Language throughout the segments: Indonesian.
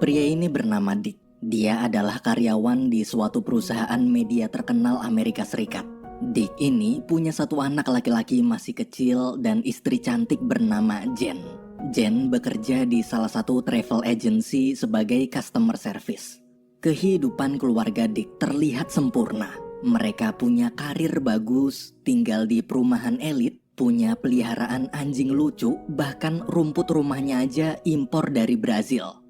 Pria ini bernama Dick. Dia adalah karyawan di suatu perusahaan media terkenal Amerika Serikat. Dick ini punya satu anak laki-laki masih kecil dan istri cantik bernama Jen. Jen bekerja di salah satu travel agency sebagai customer service. Kehidupan keluarga Dick terlihat sempurna. Mereka punya karir bagus, tinggal di perumahan elit, punya peliharaan anjing lucu, bahkan rumput rumahnya aja impor dari Brazil.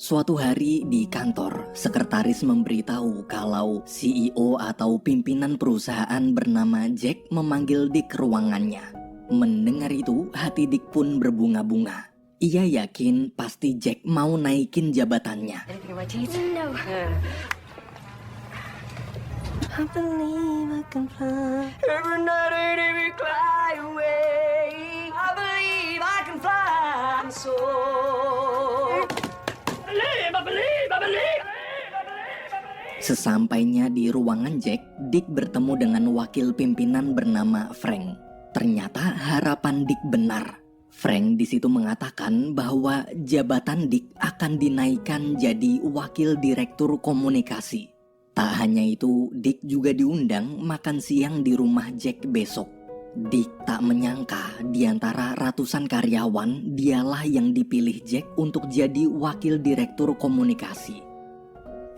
Suatu hari di kantor, sekretaris memberitahu kalau CEO atau pimpinan perusahaan bernama Jack memanggil Dick ke ruangannya. Mendengar itu, hati Dick pun berbunga-bunga. Ia yakin pasti Jack mau naikin jabatannya. I believe I can fly. Every night and every cry away. I believe I can fly. So I believe. Sesampainya di ruangan Jack, Dick bertemu dengan wakil pimpinan bernama Frank. Ternyata harapan Dick benar. Frank di situ mengatakan bahwa jabatan Dick akan dinaikkan jadi wakil direktur komunikasi. Tak hanya itu, Dick juga diundang makan siang di rumah Jack besok. Dick tak menyangka di antara ratusan karyawan, dialah yang dipilih Jack untuk jadi wakil direktur komunikasi.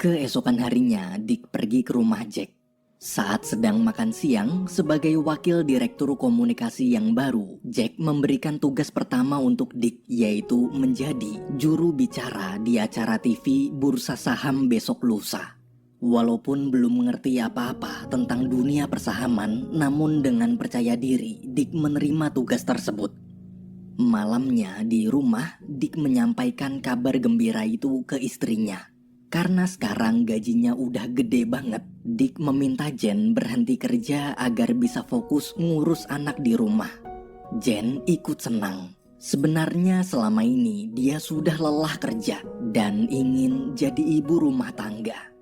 Keesokan harinya, Dick pergi ke rumah Jack. Saat sedang makan siang, sebagai wakil direktur komunikasi yang baru, Jack memberikan tugas pertama untuk Dick, yaitu menjadi juru bicara di acara TV Bursa Saham besok lusa. Walaupun belum mengerti apa-apa tentang dunia persahaman, namun dengan percaya diri, Dick menerima tugas tersebut. Malamnya di rumah, Dick menyampaikan kabar gembira itu ke istrinya. Karena sekarang gajinya udah gede banget, Dick meminta Jen berhenti kerja agar bisa fokus ngurus anak di rumah. Jen ikut senang. Sebenarnya selama ini dia sudah lelah kerja dan ingin jadi ibu rumah tangga.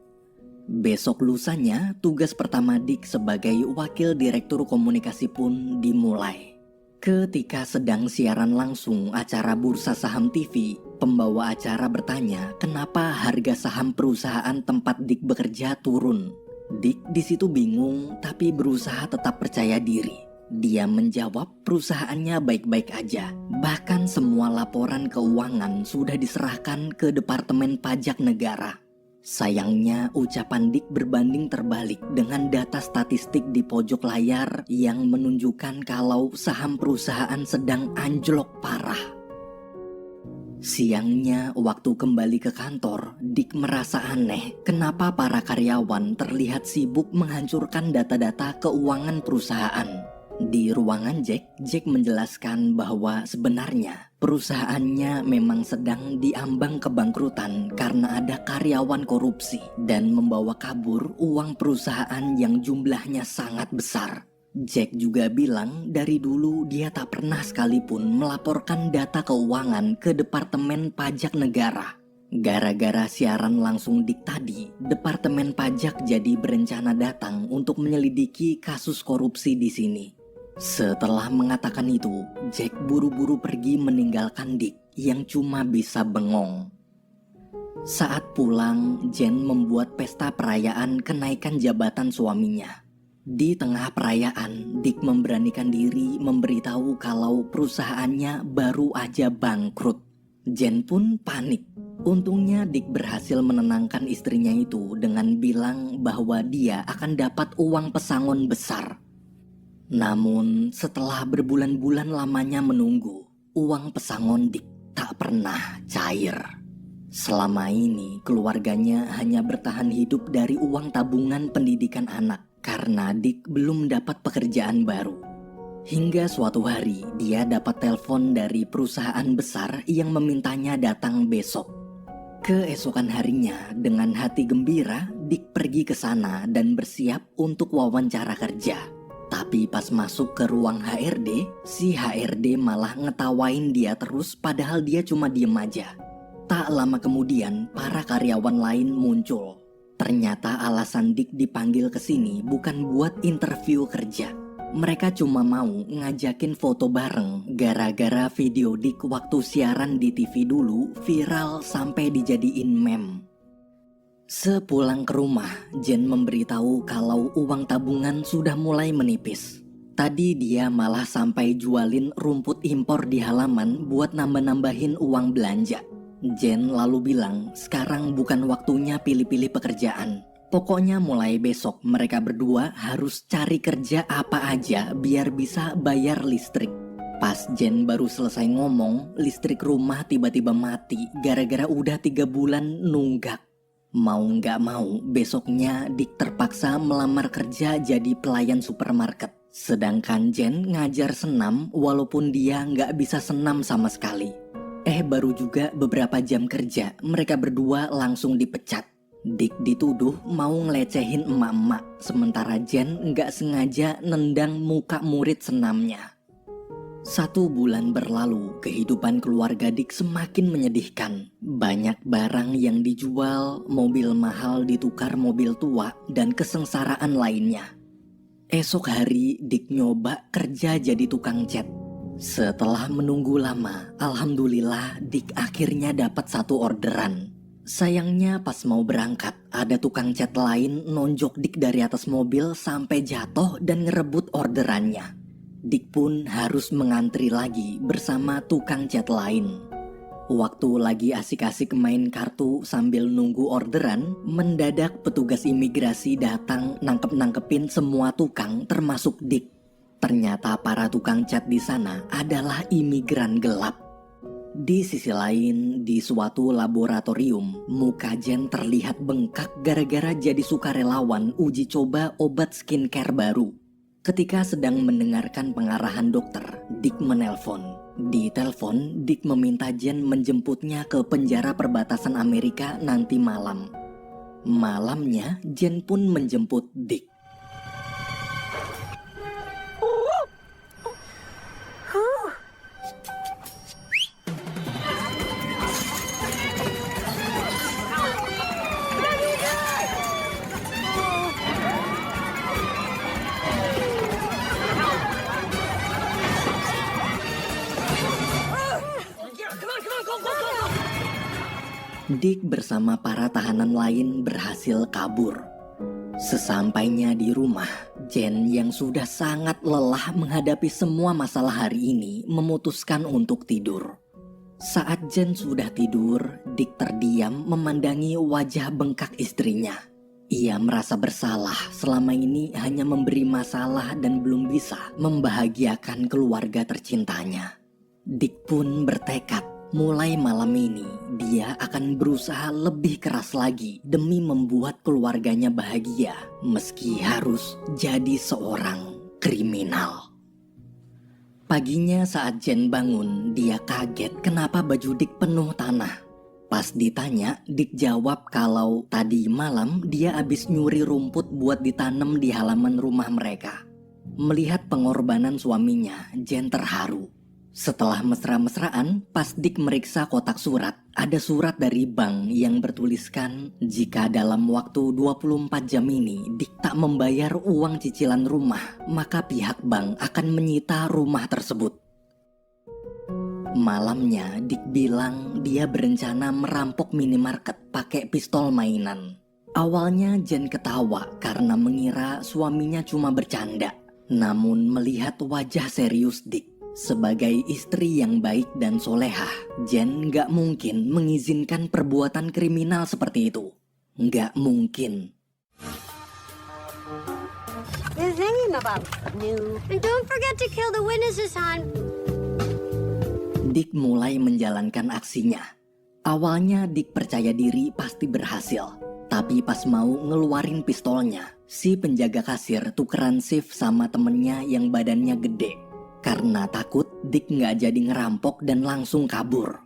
Besok lusanya, tugas pertama Dick sebagai wakil direktur komunikasi pun dimulai. Ketika sedang siaran langsung acara Bursa Saham TV, pembawa acara bertanya kenapa harga saham perusahaan tempat Dick bekerja turun. Dick di situ bingung tapi berusaha tetap percaya diri. Dia menjawab perusahaannya baik-baik aja. Bahkan semua laporan keuangan sudah diserahkan ke Departemen Pajak Negara. Sayangnya ucapan Dick berbanding terbalik dengan data statistik di pojok layar yang menunjukkan kalau saham perusahaan sedang anjlok parah. Siangnya waktu kembali ke kantor, Dick merasa aneh kenapa para karyawan terlihat sibuk menghancurkan data-data keuangan perusahaan. Di ruangan Jack menjelaskan bahwa sebenarnya perusahaannya memang sedang diambang kebangkrutan karena ada karyawan korupsi dan membawa kabur uang perusahaan yang jumlahnya sangat besar. Jack juga bilang dari dulu dia tak pernah sekalipun melaporkan data keuangan ke Departemen Pajak Negara. Gara-gara siaran langsung Dick tadi, Departemen Pajak jadi berencana datang untuk menyelidiki kasus korupsi di sini. Setelah mengatakan itu, Jack buru-buru pergi meninggalkan Dick yang cuma bisa bengong. Saat pulang, Jen membuat pesta perayaan kenaikan jabatan suaminya. Di tengah perayaan, Dick memberanikan diri memberitahu kalau perusahaannya baru aja bangkrut. Jen pun panik. Untungnya Dick berhasil menenangkan istrinya itu dengan bilang bahwa dia akan dapat uang pesangon besar. Namun setelah berbulan-bulan lamanya menunggu, uang pesangon Dick tak pernah cair. Selama ini keluarganya hanya bertahan hidup dari uang tabungan pendidikan anak karena Dick belum dapat pekerjaan baru. Hingga suatu hari dia dapat telepon dari perusahaan besar yang memintanya datang besok. Keesokan harinya dengan hati gembira, Dick pergi ke sana dan bersiap untuk wawancara kerja. Tapi pas masuk ke ruang HRD, si HRD malah ngetawain dia terus padahal dia cuma diem aja. Tak lama kemudian, para karyawan lain muncul. Ternyata alasan Dick dipanggil ke sini bukan buat interview kerja. Mereka cuma mau ngajakin foto bareng gara-gara video Dick waktu siaran di TV dulu viral sampai dijadiin meme. Sepulang ke rumah, Jen memberitahu kalau uang tabungan sudah mulai menipis. Tadi dia malah sampai jualin rumput impor di halaman buat nambah-nambahin uang belanja. Jen lalu bilang sekarang bukan waktunya pilih-pilih pekerjaan. Pokoknya mulai besok mereka berdua harus cari kerja apa aja biar bisa bayar listrik. Pas Jen baru selesai ngomong, listrik rumah tiba-tiba mati gara-gara udah 3 bulan nunggak. Mau nggak mau, besoknya Dick terpaksa melamar kerja jadi pelayan supermarket. Sedangkan Jen ngajar senam walaupun dia nggak bisa senam sama sekali. Baru juga beberapa jam kerja, mereka berdua langsung dipecat. Dick dituduh mau ngelecehin emak-emak, sementara Jen nggak sengaja nendang muka murid senamnya. 1 bulan berlalu, kehidupan keluarga Dick semakin menyedihkan. Banyak barang yang dijual, mobil mahal ditukar mobil tua, dan kesengsaraan lainnya. Esok hari, Dick nyoba kerja jadi tukang cat. Setelah menunggu lama, alhamdulillah Dick akhirnya dapat 1 orderan. Sayangnya pas mau berangkat, ada tukang cat lain nonjok Dick dari atas mobil sampai jatuh dan ngerebut orderannya. Dick pun harus mengantri lagi bersama tukang cat lain. Waktu lagi asik-asik main kartu sambil nunggu orderan, mendadak petugas imigrasi datang nangkep-nangkepin semua tukang termasuk Dick. Ternyata para tukang cat di sana adalah imigran gelap. Di sisi lain, di suatu laboratorium, muka Jen terlihat bengkak gara-gara jadi sukarelawan uji coba obat skincare baru. Ketika sedang mendengarkan pengarahan dokter, Dick menelpon. Di telepon, Dick meminta Jen menjemputnya ke penjara perbatasan Amerika nanti malam. Malamnya, Jen pun menjemput Dick. Dick bersama para tahanan lain berhasil kabur. Sesampainya di rumah, Jen yang sudah sangat lelah menghadapi semua masalah hari ini memutuskan untuk tidur. Saat Jen sudah tidur, Dick terdiam memandangi wajah bengkak istrinya. Ia merasa bersalah selama ini hanya memberi masalah dan belum bisa membahagiakan keluarga tercintanya. Dick pun bertekad mulai malam ini dia akan berusaha lebih keras lagi demi membuat keluarganya bahagia meski harus jadi seorang kriminal. Paginya saat Jen bangun, dia kaget kenapa baju Dick penuh tanah. Pas ditanya, Dick jawab kalau tadi malam dia habis nyuri rumput buat ditanam di halaman rumah mereka. Melihat pengorbanan suaminya, Jen terharu. Setelah mesra-mesraan, pas Dick meriksa kotak surat, ada surat dari bank yang bertuliskan jika dalam waktu 24 jam ini Dick tak membayar uang cicilan rumah, maka pihak bank akan menyita rumah tersebut. Malamnya, Dick bilang dia berencana merampok minimarket pakai pistol mainan. Awalnya Jen ketawa karena mengira suaminya cuma bercanda. Namun melihat wajah serius Dick, sebagai istri yang baik dan solehah, Jen gak mungkin mengizinkan perbuatan kriminal seperti itu. Gak mungkin. You're thinking about new. And don't forget to kill the witnesses, hon. Dick mulai menjalankan aksinya. Awalnya Dick percaya diri pasti berhasil. Tapi pas mau ngeluarin pistolnya, si penjaga kasir tukeran shift sama temennya yang badannya gede. Karena takut, Dick nggak jadi ngerampok dan langsung kabur.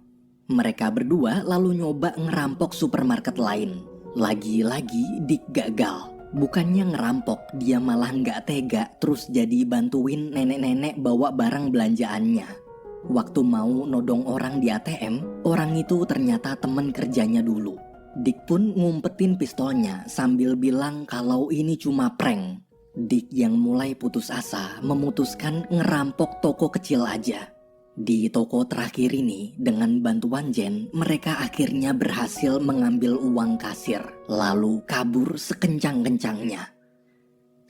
Mereka berdua lalu nyoba ngerampok supermarket lain. Lagi-lagi Dick gagal. Bukannya ngerampok, dia malah nggak tega terus jadi bantuin nenek-nenek bawa barang belanjaannya. Waktu mau nodong orang di ATM, orang itu ternyata teman kerjanya dulu. Dick pun ngumpetin pistolnya sambil bilang kalau ini cuma prank. Dick yang mulai putus asa memutuskan ngerampok toko kecil aja. Di toko terakhir ini, dengan bantuan Jen, mereka akhirnya berhasil mengambil uang kasir, lalu kabur sekencang-kencangnya.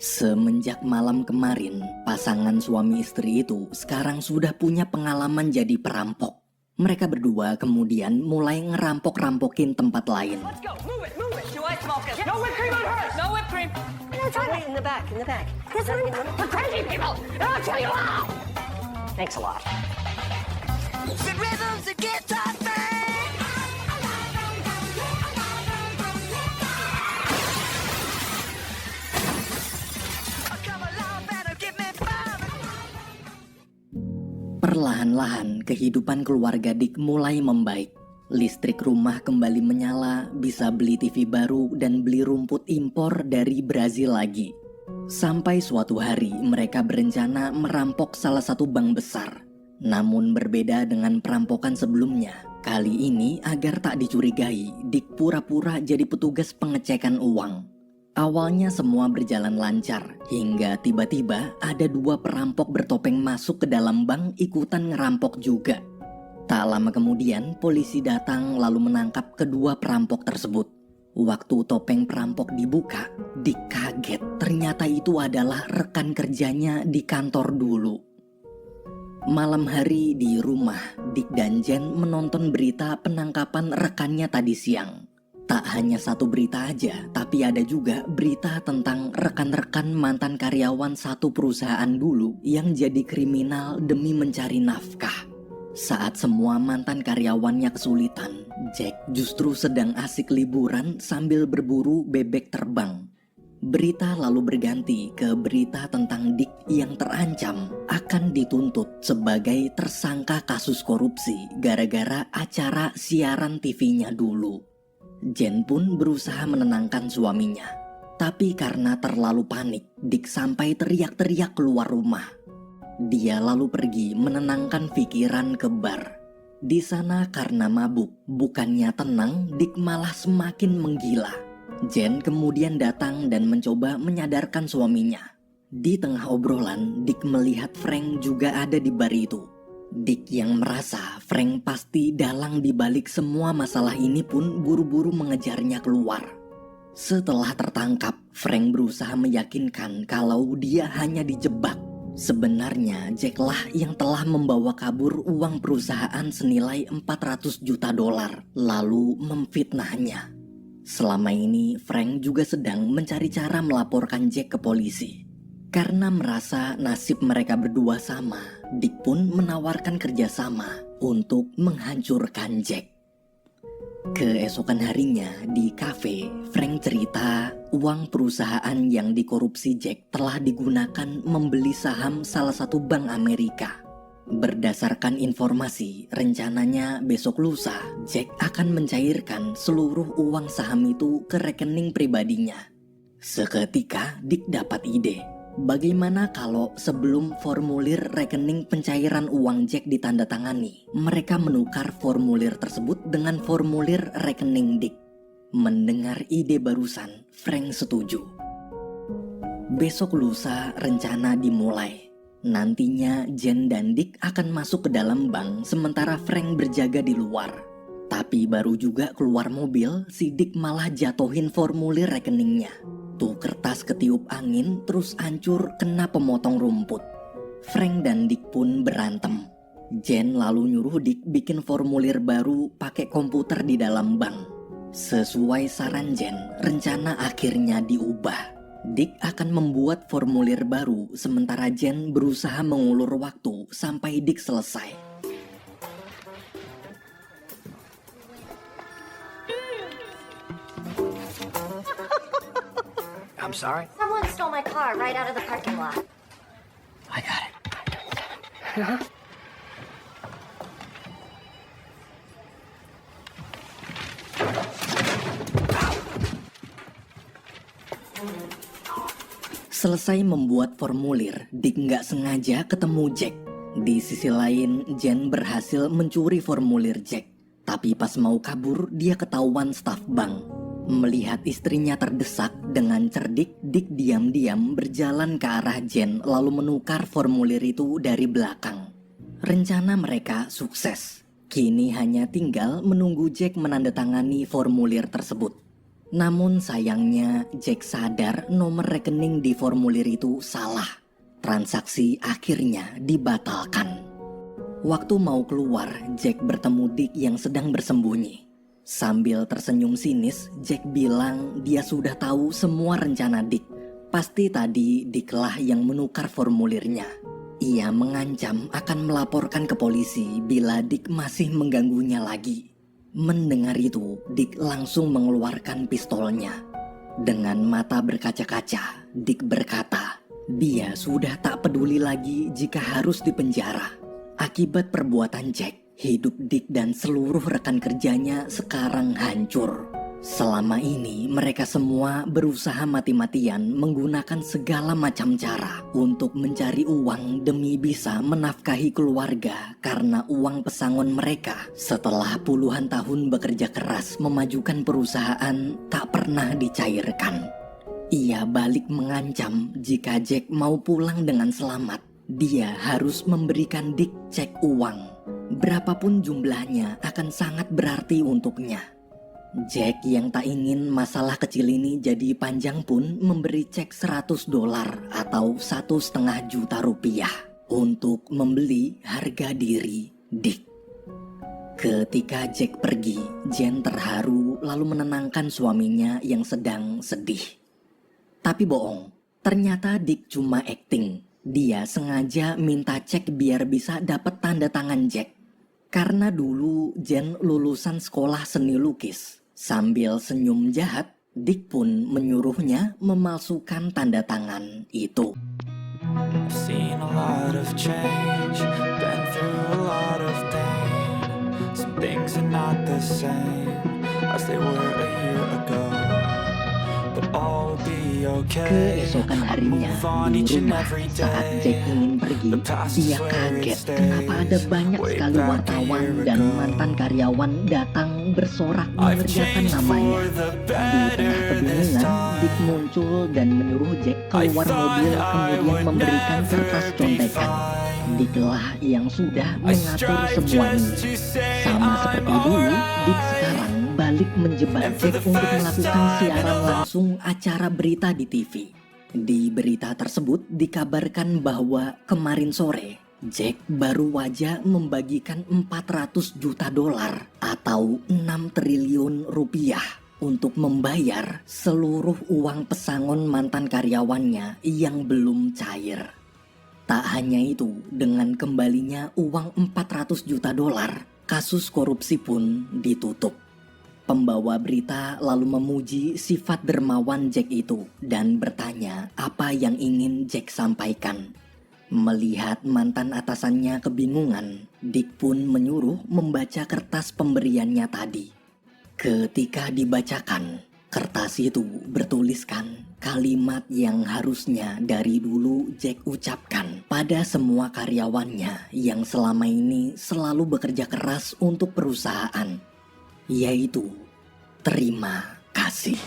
Semenjak malam kemarin, pasangan suami istri itu sekarang sudah punya pengalaman jadi perampok. Mereka berdua kemudian mulai ngerampok-rampokin tempat lain. Let's go. Move it. Do I smoke it? No whipped cream on hers. No whipped cream. No, try it. In the back. This one. For crazy people. I'll tell you how. Thanks a lot. The rhythm's a guitar thing. Oh, come along, better give me five. Perlahan-lahan kehidupan keluarga Dick mulai membaik. Listrik rumah kembali menyala, bisa beli TV baru dan beli rumput impor dari Brazil lagi. Sampai suatu hari mereka berencana merampok salah satu bank besar. Namun berbeda dengan perampokan sebelumnya, kali ini agar tak dicurigai, Dick pura-pura jadi petugas pengecekan uang. Awalnya semua berjalan lancar, hingga tiba-tiba ada 2 perampok bertopeng masuk ke dalam bank ikutan ngerampok juga. Tak lama kemudian, polisi datang lalu menangkap kedua perampok tersebut. Waktu topeng perampok dibuka, Dick kaget. Ternyata itu adalah rekan kerjanya di kantor dulu. Malam hari di rumah, Dick dan Jen menonton berita penangkapan rekannya tadi siang. Tak hanya satu berita aja, tapi ada juga berita tentang rekan-rekan mantan karyawan satu perusahaan dulu yang jadi kriminal demi mencari nafkah. Saat semua mantan karyawannya kesulitan, Jack justru sedang asik liburan sambil berburu bebek terbang. Berita lalu berganti ke berita tentang Dick yang terancam akan dituntut sebagai tersangka kasus korupsi gara-gara acara siaran TV-nya dulu. Jen pun berusaha menenangkan suaminya. Tapi karena terlalu panik, Dick sampai teriak-teriak keluar rumah. Dia lalu pergi menenangkan pikiran ke bar. Di sana karena mabuk, bukannya tenang, Dick malah semakin menggila. Jen kemudian datang dan mencoba menyadarkan suaminya. Di tengah obrolan, Dick melihat Frank juga ada di bar itu. Dick yang merasa Frank pasti dalang di balik semua masalah ini pun buru-buru mengejarnya keluar. Setelah tertangkap, Frank berusaha meyakinkan kalau dia hanya dijebak. Sebenarnya Jack lah yang telah membawa kabur uang perusahaan senilai $400 juta lalu memfitnahnya. Selama ini Frank juga sedang mencari cara melaporkan Jack ke polisi. Karena merasa nasib mereka berdua sama, Dick pun menawarkan kerjasama untuk menghancurkan Jack. Keesokan harinya di kafe, Frank cerita uang perusahaan yang dikorupsi Jack telah digunakan membeli saham salah satu bank Amerika. Berdasarkan informasi, rencananya besok lusa Jack akan mencairkan seluruh uang saham itu ke rekening pribadinya. Seketika Dick dapat ide. Bagaimana kalau sebelum formulir rekening pencairan uang Jack ditandatangani, mereka menukar formulir tersebut dengan formulir rekening Dick? Mendengar ide barusan, Frank setuju. Besok lusa rencana dimulai. Nantinya Jen dan Dick akan masuk ke dalam bank sementara Frank berjaga di luar. Tapi baru juga keluar mobil, si Dick malah jatuhin formulir rekeningnya. Tuh kertas ketiup angin terus hancur kena pemotong rumput. Frank dan Dick pun berantem. Jen lalu nyuruh Dick bikin formulir baru pakai komputer di dalam bank. Sesuai saran Jen, rencana akhirnya diubah. Dick akan membuat formulir baru sementara Jen berusaha mengulur waktu sampai Dick selesai. I'm sorry? Someone stole my car right out of the parking lot. I got it. Selesai membuat formulir, Dick nggak sengaja ketemu Jack. Di sisi lain, Jen berhasil mencuri formulir Jack. Tapi pas mau kabur, dia ketahuan staf bank. Melihat istrinya terdesak, dengan cerdik Dick diam-diam berjalan ke arah Jen lalu menukar formulir itu dari belakang. Rencana mereka sukses. Kini hanya tinggal menunggu Jack menandatangani formulir tersebut. Namun sayangnya Jack sadar nomor rekening di formulir itu salah. Transaksi akhirnya dibatalkan. Waktu mau keluar, Jack bertemu Dick yang sedang bersembunyi. Sambil tersenyum sinis, Jack bilang dia sudah tahu semua rencana Dick. Pasti tadi Dicklah yang menukar formulirnya. Ia mengancam akan melaporkan ke polisi bila Dick masih mengganggunya lagi. Mendengar itu, Dick langsung mengeluarkan pistolnya. Dengan mata berkaca-kaca, Dick berkata, dia sudah tak peduli lagi jika harus dipenjara. Akibat perbuatan Jack, hidup Dick dan seluruh rekan kerjanya sekarang hancur. Selama ini mereka semua berusaha mati-matian menggunakan segala macam cara untuk mencari uang demi bisa menafkahi keluarga karena uang pesangon mereka setelah puluhan tahun bekerja keras memajukan perusahaan tak pernah dicairkan. Ia balik mengancam jika Jack mau pulang dengan selamat, dia harus memberikan Dick cek uang. Berapapun jumlahnya akan sangat berarti untuknya. Jack yang tak ingin masalah kecil ini jadi panjang pun memberi cek $100 atau 1,5 juta rupiah untuk membeli harga diri Dick. Ketika Jack pergi, Jen terharu lalu menenangkan suaminya yang sedang sedih. Tapi bohong, ternyata Dick cuma acting. Dia sengaja minta cek biar bisa dapat tanda tangan Jack. Karena dulu Jen lulusan sekolah seni lukis. Sambil senyum jahat, Dick pun menyuruhnya memalsukan tanda tangan itu. I've seen a lot of change, been through a lot of pain. Some things are not the same as they were a year ago, but all will be okay. Keesokan harinya di rumah saat Jack ingin pergi, dia kaget kenapa ada banyak sekali wartawan dan mantan karyawan datang bersorak mengerjakan namanya. Di tengah kebingungan, Dick muncul dan menyuruh Jack keluar mobil kemudian memberikan kertas contekan. Dicklah yang sudah mengatur semuanya. Sama seperti dulu, Dick sekarang balik menjebak Jack untuk melakukan siaran langsung acara berita di TV. Di berita tersebut dikabarkan bahwa kemarin sore Jack baru aja membagikan $400 juta atau 6 triliun rupiah untuk membayar seluruh uang pesangon mantan karyawannya yang belum cair. Tak hanya itu, dengan kembalinya uang $400 juta, kasus korupsi pun ditutup. Pembawa berita lalu memuji sifat dermawan Jack itu dan bertanya apa yang ingin Jack sampaikan. Melihat mantan atasannya kebingungan, Dick pun menyuruh membaca kertas pemberiannya tadi. Ketika dibacakan, kertas itu bertuliskan kalimat yang harusnya dari dulu Jack ucapkan pada semua karyawannya yang selama ini selalu bekerja keras untuk perusahaan, yaitu terima kasih.